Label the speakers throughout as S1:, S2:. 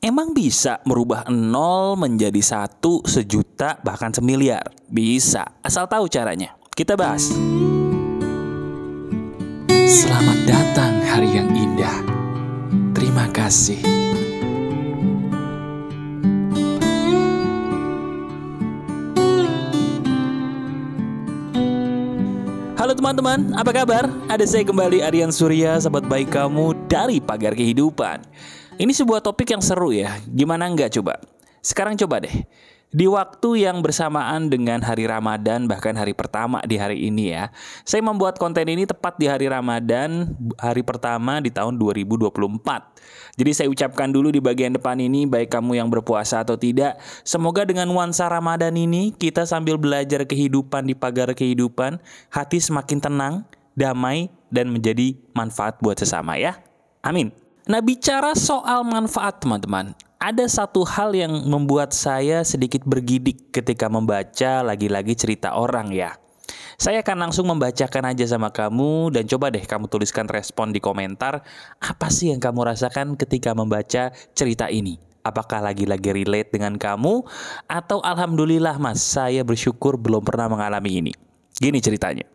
S1: Emang bisa merubah nol menjadi satu, sejuta, bahkan semiliar? Bisa, asal tahu caranya. Kita bahas. Selamat datang hari yang indah. Terima kasih. Halo teman-teman, apa kabar? Ada saya kembali, Aryan Surya, sahabat baik kamu dari Pagar Kehidupan. Ini sebuah topik yang seru ya, gimana enggak coba? Sekarang coba deh, di waktu yang bersamaan dengan hari Ramadan, bahkan hari pertama di hari ini ya. Saya membuat konten ini tepat di hari Ramadan, hari pertama di tahun 2024. Jadi saya ucapkan dulu di bagian depan ini, baik kamu yang berpuasa atau tidak, semoga dengan nuansa Ramadan ini, kita sambil belajar kehidupan di Pagar Kehidupan, hati semakin tenang, damai, dan menjadi manfaat buat sesama ya. Amin. Nah, bicara soal manfaat teman-teman, ada satu hal yang membuat saya sedikit bergidik ketika membaca lagi-lagi cerita orang ya. Saya akan langsung membacakan aja sama kamu dan coba deh kamu tuliskan respon di komentar. Apa sih yang kamu rasakan ketika membaca cerita ini? Apakah lagi-lagi relate dengan kamu? Atau alhamdulillah mas, saya bersyukur belum pernah mengalami ini. Gini ceritanya.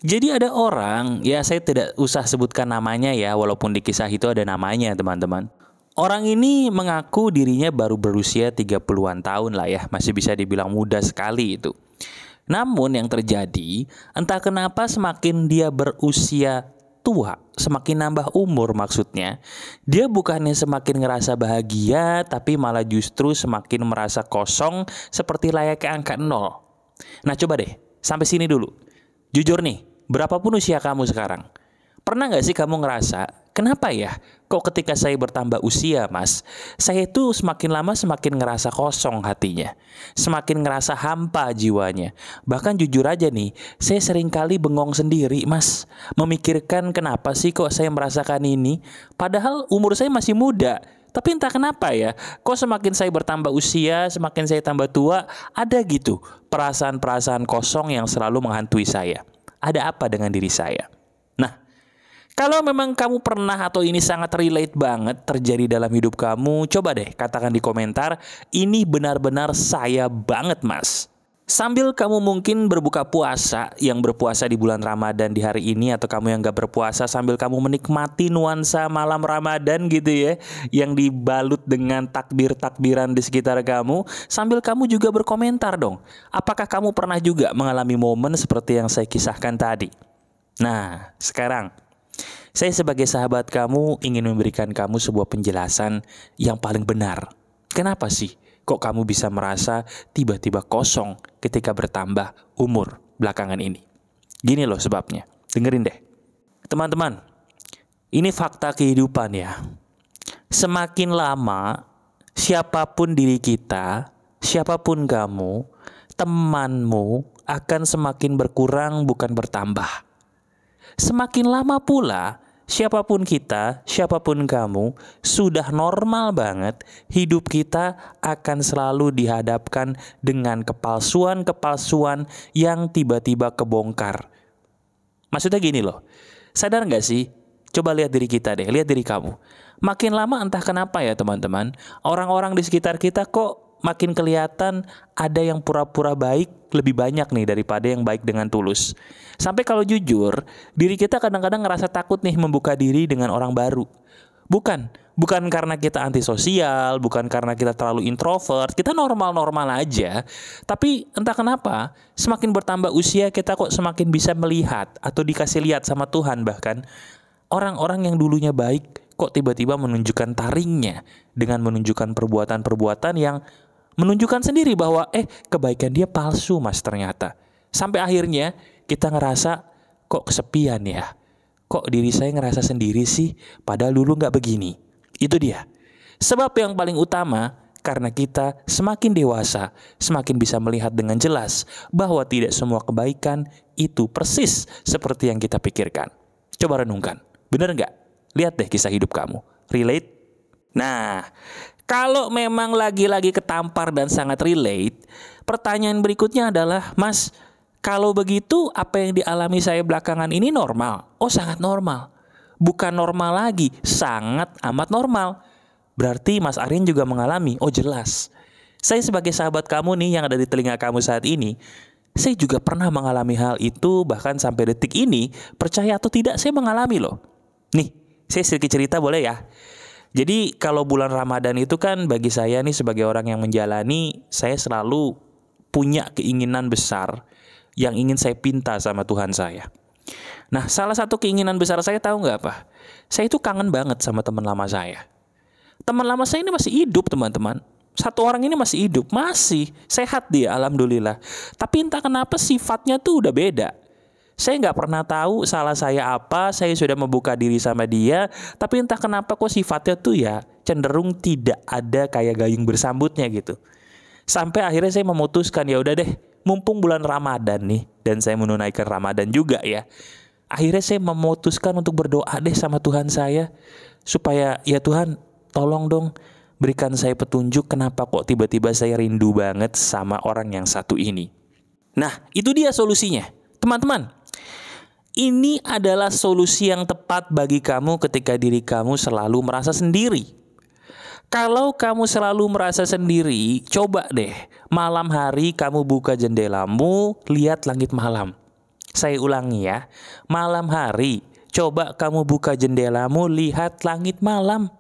S1: Jadi ada orang, ya saya tidak usah sebutkan namanya ya, walaupun di kisah itu ada namanya teman-teman. Orang ini mengaku dirinya baru berusia 30-an tahun lah ya, masih bisa dibilang muda sekali itu. Namun yang terjadi, entah kenapa semakin dia berusia tua, semakin nambah umur maksudnya, dia bukannya semakin ngerasa bahagia, tapi malah justru semakin merasa kosong seperti layaknya angka 0. Nah coba deh, sampai sini dulu. Jujur nih, berapapun usia kamu sekarang, pernah gak sih kamu ngerasa, kenapa ya kok ketika saya bertambah usia mas, saya itu semakin lama semakin ngerasa kosong hatinya, semakin ngerasa hampa jiwanya. Bahkan jujur aja nih, saya seringkali bengong sendiri mas, memikirkan kenapa sih kok saya merasakan ini, padahal umur saya masih muda. Tapi entah kenapa ya, kok semakin saya bertambah usia, semakin saya tambah tua, ada gitu perasaan-perasaan kosong yang selalu menghantui saya. Ada apa dengan diri saya? Nah, kalau memang kamu pernah atau ini sangat relate banget terjadi dalam hidup kamu, coba deh katakan di komentar, ini benar-benar saya banget mas. Sambil kamu mungkin berbuka puasa, yang berpuasa di bulan Ramadan di hari ini, atau kamu yang gak berpuasa, sambil kamu menikmati nuansa malam Ramadan gitu ya, yang dibalut dengan takbir-takbiran di sekitar kamu, sambil kamu juga berkomentar dong, apakah kamu pernah juga mengalami momen seperti yang saya kisahkan tadi? Nah, sekarang saya sebagai sahabat kamu ingin memberikan kamu sebuah penjelasan yang paling benar. Kenapa sih kok kamu bisa merasa tiba-tiba kosong ketika bertambah umur belakangan ini? Gini loh sebabnya, dengerin deh. Teman-teman, ini fakta kehidupan ya. Semakin lama, siapapun diri kita, siapapun kamu, temanmu akan semakin berkurang bukan bertambah. Semakin lama pula, siapapun kita, siapapun kamu, sudah normal banget, hidup kita akan selalu dihadapkan dengan kepalsuan-kepalsuan yang tiba-tiba kebongkar. Maksudnya gini loh, sadar gak sih? Coba lihat diri kita deh, lihat diri kamu. Makin lama entah kenapa ya teman-teman, orang-orang di sekitar kita kok makin kelihatan ada yang pura-pura baik lebih banyak nih daripada yang baik dengan tulus. Sampai kalau jujur, diri kita kadang-kadang ngerasa takut nih membuka diri dengan orang baru. Bukan karena kita antisosial, bukan karena kita terlalu introvert, kita normal-normal aja. Tapi entah kenapa, semakin bertambah usia kita kok semakin bisa melihat atau dikasih lihat sama Tuhan bahkan, orang-orang yang dulunya baik kok tiba-tiba menunjukkan taringnya dengan menunjukkan perbuatan-perbuatan yang menunjukkan sendiri bahwa kebaikan dia palsu mas ternyata. Sampai akhirnya kita ngerasa kok kesepian ya, kok diri saya ngerasa sendiri sih, padahal dulu gak begini. Itu dia sebab yang paling utama, karena kita semakin dewasa, semakin bisa melihat dengan jelas bahwa tidak semua kebaikan itu persis seperti yang kita pikirkan. Coba renungkan, bener gak? Lihat deh kisah hidup kamu, relate? Nah, kalau memang lagi-lagi ketampar dan sangat relate, pertanyaan berikutnya adalah, mas, kalau begitu apa yang dialami saya belakangan ini normal? Oh, sangat normal. Bukan normal lagi, sangat amat normal. Berarti Mas Aryan juga mengalami. Oh jelas. Saya sebagai sahabat kamu nih yang ada di telinga kamu saat ini, saya juga pernah mengalami hal itu, bahkan sampai detik ini, percaya atau tidak saya mengalami loh. Nih, saya sedikit cerita boleh ya? Jadi kalau bulan Ramadan itu kan bagi saya nih sebagai orang yang menjalani, saya selalu punya keinginan besar yang ingin saya pinta sama Tuhan saya. Nah, salah satu keinginan besar saya tahu nggak apa? Saya itu kangen banget sama teman lama saya. Teman lama saya ini masih hidup, teman-teman. Satu orang ini masih hidup, masih sehat dia, alhamdulillah. Tapi entah kenapa sifatnya tuh udah beda. Saya nggak pernah tahu salah saya apa, saya sudah membuka diri sama dia, tapi entah kenapa kok sifatnya tuh ya cenderung tidak ada kayak gayung bersambutnya gitu. Sampai akhirnya saya memutuskan, ya udah deh, mumpung bulan Ramadan nih, dan saya menunaikan Ramadan juga ya. Akhirnya saya memutuskan untuk berdoa deh sama Tuhan saya, supaya ya Tuhan tolong dong berikan saya petunjuk kenapa kok tiba-tiba saya rindu banget sama orang yang satu ini. Nah, itu dia solusinya. Teman-teman, ini adalah solusi yang tepat bagi kamu ketika diri kamu selalu merasa sendiri. Kalau kamu selalu merasa sendiri, coba deh malam hari kamu buka jendelamu, lihat langit malam. Saya ulangi ya, malam hari coba kamu buka jendelamu, lihat langit malam.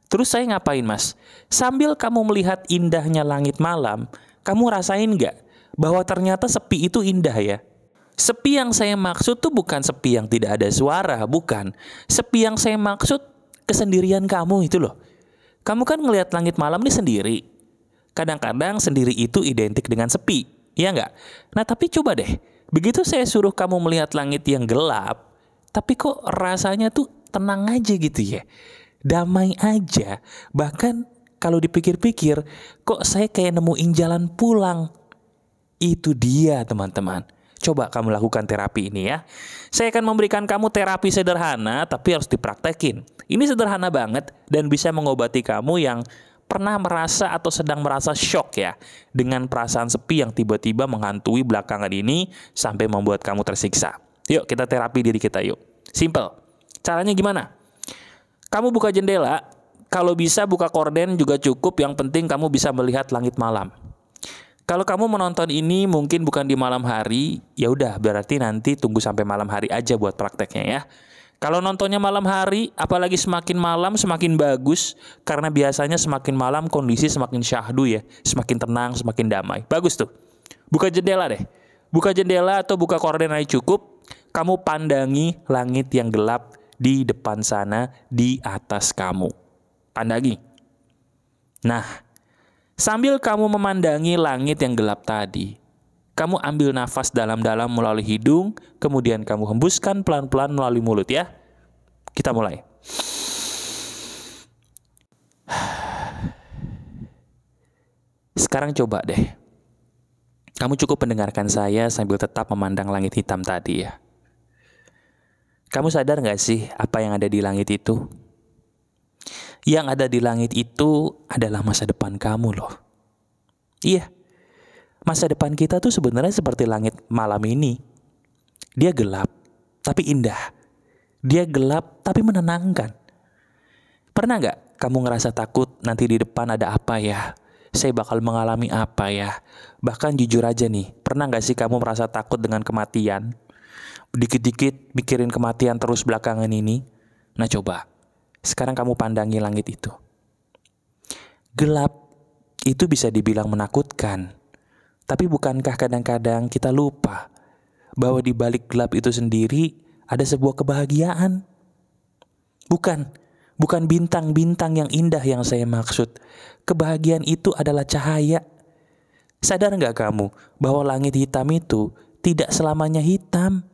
S1: Terus saya ngapain mas? Sambil kamu melihat indahnya langit malam, kamu rasain gak bahwa ternyata sepi itu indah ya? Sepi yang saya maksud tuh bukan sepi yang tidak ada suara, bukan. Sepi yang saya maksud kesendirian kamu itu loh. Kamu kan ngelihat langit malam ini sendiri. Kadang-kadang sendiri itu identik dengan sepi, ya nggak? Nah tapi coba deh, begitu saya suruh kamu melihat langit yang gelap, tapi kok rasanya tuh tenang aja gitu ya. Damai aja. Bahkan kalau dipikir-pikir, kok saya kayak nemuin jalan pulang. Itu dia teman-teman. Coba kamu lakukan terapi ini ya. Saya akan memberikan kamu terapi sederhana, tapi harus dipraktekin. Ini sederhana banget dan bisa mengobati kamu yang pernah merasa atau sedang merasa shock ya, dengan perasaan sepi yang tiba-tiba menghantui belakangan ini sampai membuat kamu tersiksa. Yuk kita terapi diri kita yuk. Simple. Caranya gimana? Kamu buka jendela, kalau bisa buka korden juga cukup, yang penting kamu bisa melihat langit malam. Kalau kamu menonton ini mungkin bukan di malam hari, ya udah berarti nanti tunggu sampai malam hari aja buat prakteknya ya. Kalau nontonnya malam hari, apalagi semakin malam semakin bagus, karena biasanya semakin malam kondisi semakin syahdu ya, semakin tenang, semakin damai. Bagus tuh. Buka jendela deh. Buka jendela atau buka korden aja cukup, kamu pandangi langit yang gelap di depan sana, di atas kamu. Pandangi. Nah, sambil kamu memandangi langit yang gelap tadi, kamu ambil nafas dalam-dalam melalui hidung, kemudian kamu hembuskan pelan-pelan melalui mulut ya. Kita mulai. Sekarang coba deh. Kamu cukup mendengarkan saya sambil tetap memandang langit hitam tadi ya. Kamu sadar gak sih apa yang ada di langit itu? Yang ada di langit itu adalah masa depan kamu loh. Iya, masa depan kita tuh sebenarnya seperti langit malam ini. Dia gelap, tapi indah. Dia gelap, tapi menenangkan. Pernah gak kamu ngerasa takut nanti di depan ada apa ya? Saya bakal mengalami apa ya? Bahkan jujur aja nih, pernah gak sih kamu merasa takut dengan kematian? Dikit-dikit mikirin kematian terus belakangan ini. Nah coba, sekarang kamu pandangi langit itu. Gelap itu bisa dibilang menakutkan. Tapi bukankah kadang-kadang kita lupa bahwa di balik gelap itu sendiri ada sebuah kebahagiaan? Bukan bintang-bintang yang indah yang saya maksud. Kebahagiaan itu adalah cahaya. Sadar gak kamu bahwa langit hitam itu tidak selamanya hitam?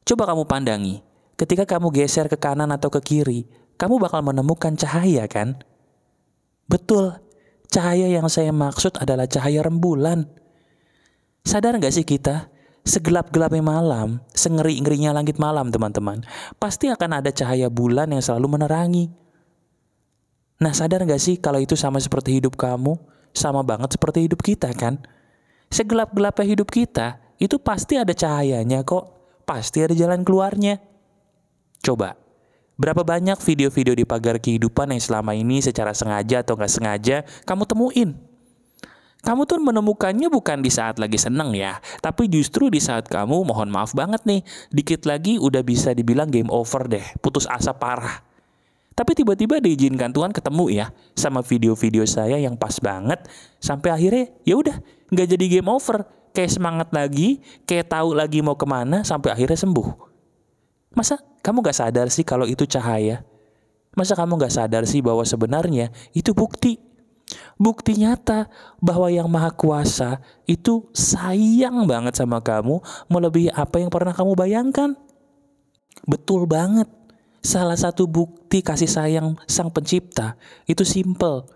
S1: Coba kamu pandangi, ketika kamu geser ke kanan atau ke kiri, kamu bakal menemukan cahaya kan? Betul, cahaya yang saya maksud adalah cahaya rembulan. Sadar gak sih kita, segelap-gelapnya malam, sengeri-ngerinya langit malam teman-teman, pasti akan ada cahaya bulan yang selalu menerangi. Nah sadar gak sih kalau itu sama seperti hidup kamu, sama banget seperti hidup kita kan? Segelap-gelapnya hidup kita, itu pasti ada cahayanya kok. Pasti ada jalan keluarnya. Coba, Berapa banyak video-video di pagar kehidupan yang selama ini secara sengaja atau nggak sengaja kamu temuin? Kamu tuh menemukannya bukan di saat lagi seneng ya, tapi justru di saat kamu mohon maaf banget nih, dikit lagi udah bisa dibilang game over deh, putus asa parah. Tapi tiba-tiba diizinkan Tuhan ketemu ya sama video-video saya yang pas banget, sampai akhirnya ya udah nggak jadi game over, kayak semangat lagi, kayak tahu lagi mau kemana, sampai akhirnya sembuh. Masa kamu gak sadar sih kalau itu cahaya? Masa kamu gak sadar sih bahwa sebenarnya itu bukti? Bukti nyata bahwa yang Maha Kuasa itu sayang banget sama kamu melebihi apa yang pernah kamu bayangkan. Betul banget. Salah satu bukti kasih sayang Sang Pencipta itu simple.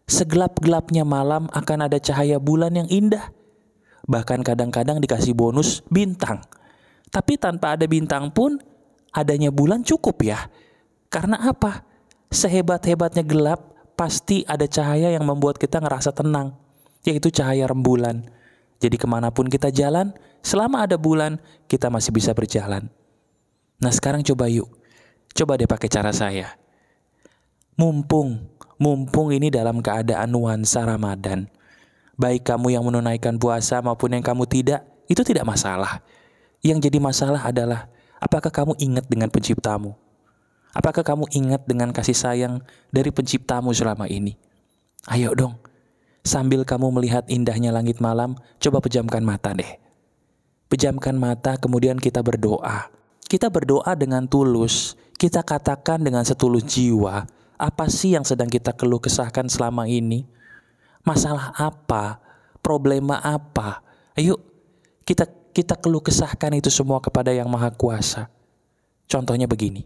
S1: Segelap-gelapnya malam akan ada cahaya bulan yang indah. Bahkan kadang-kadang dikasih bonus bintang. Tapi tanpa ada bintang pun adanya bulan cukup ya. Karena apa? Sehebat-hebatnya gelap pasti ada cahaya yang membuat kita ngerasa tenang, yaitu cahaya rembulan. Jadi kemanapun kita jalan, selama ada bulan, kita masih bisa berjalan. Nah sekarang coba yuk, coba deh pakai cara saya. Mumpung ini dalam keadaan nuansa Ramadan. Baik kamu yang menunaikan puasa maupun yang kamu tidak, itu tidak masalah. Yang jadi masalah adalah, apakah kamu ingat dengan penciptamu? Apakah kamu ingat dengan kasih sayang dari penciptamu selama ini? Ayo dong, sambil kamu melihat indahnya langit malam, coba pejamkan mata deh. Pejamkan mata, kemudian kita berdoa. Kita berdoa dengan tulus, kita katakan dengan setulus jiwa, apa sih yang sedang kita keluh kesahkan selama ini? Masalah apa? Problema apa? Ayo, kita keluh kesahkan itu semua kepada Yang Maha Kuasa. Contohnya begini.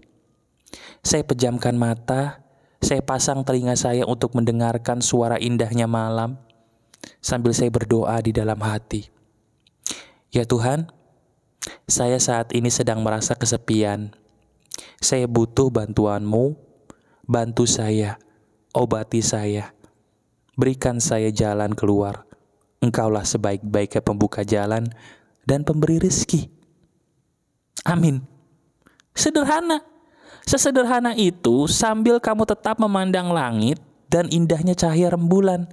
S1: Saya pejamkan mata, saya pasang telinga saya untuk mendengarkan suara indahnya malam, sambil saya berdoa di dalam hati. Ya Tuhan, saya saat ini sedang merasa kesepian. Saya butuh bantuan-Mu, bantu saya, obati saya, berikan saya jalan keluar. Engkaulah sebaik-baiknya pembuka jalan dan pemberi rezeki. Amin. Sederhana. Sesederhana itu sambil kamu tetap memandang langit dan indahnya cahaya rembulan.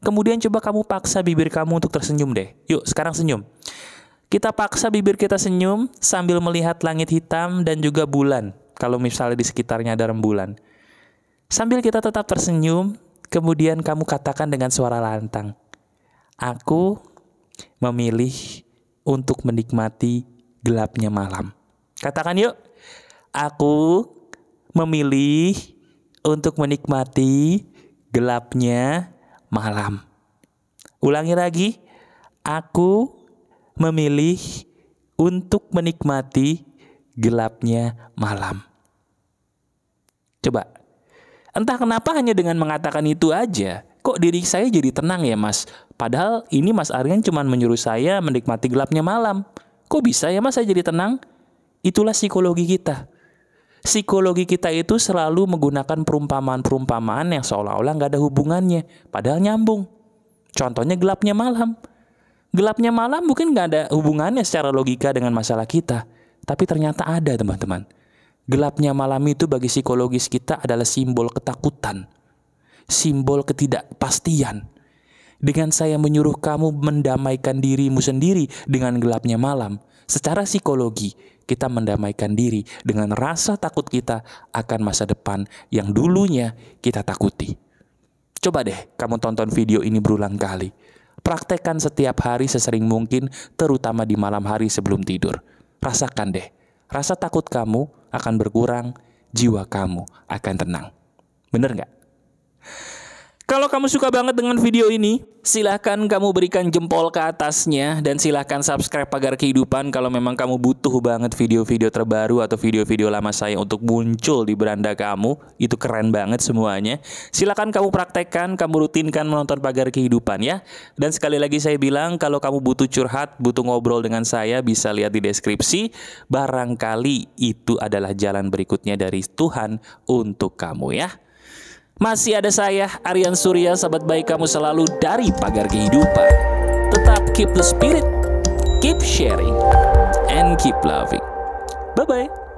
S1: Kemudian coba kamu paksa bibir kamu untuk tersenyum deh. Yuk sekarang senyum. Kita paksa bibir kita senyum sambil melihat langit hitam dan juga bulan. Kalau misalnya di sekitarnya ada rembulan. Sambil kita tetap tersenyum, kemudian kamu katakan dengan suara lantang. Aku memilih untuk menikmati gelapnya malam. Katakan yuk. Aku memilih untuk menikmati gelapnya malam. Ulangi lagi. Aku memilih untuk menikmati gelapnya malam. Coba. Entah kenapa hanya dengan mengatakan itu aja, kok diri saya jadi tenang ya Mas? Padahal ini Mas Aryan cuma menyuruh saya menikmati gelapnya malam. Kok bisa ya Mas saya jadi tenang? Itulah psikologi kita. Psikologi kita itu selalu menggunakan perumpamaan-perumpamaan yang seolah-olah nggak ada hubungannya, padahal nyambung. Contohnya gelapnya malam. Gelapnya malam mungkin nggak ada hubungannya secara logika dengan masalah kita, tapi ternyata ada teman-teman. Gelapnya malam itu bagi psikologis kita adalah simbol ketakutan, simbol ketidakpastian. Dengan saya menyuruh kamu mendamaikan dirimu sendiri dengan gelapnya malam, secara psikologi kita mendamaikan diri dengan rasa takut kita akan masa depan yang dulunya kita takuti. Coba deh kamu tonton video ini berulang kali. Praktekkan setiap hari sesering mungkin, terutama di malam hari sebelum tidur. Rasakan deh, rasa takut kamu akan berkurang, jiwa kamu akan tenang. Bener nggak? Kalau kamu suka banget dengan video ini, silahkan kamu berikan jempol ke atasnya dan silahkan subscribe Pagar Kehidupan kalau memang kamu butuh banget video-video terbaru atau video-video lama saya untuk muncul di beranda kamu. Itu keren banget semuanya. Silahkan kamu praktekkan, kamu rutinkan menonton Pagar Kehidupan ya. Dan sekali lagi saya bilang, kalau kamu butuh curhat, butuh ngobrol dengan saya, bisa lihat di deskripsi. Barangkali itu adalah jalan berikutnya dari Tuhan untuk kamu ya. Masih ada saya, Aryan Surya, sahabat baik kamu selalu dari Pagar Kehidupan. Tetap keep the spirit, keep sharing, and keep loving. Bye-bye.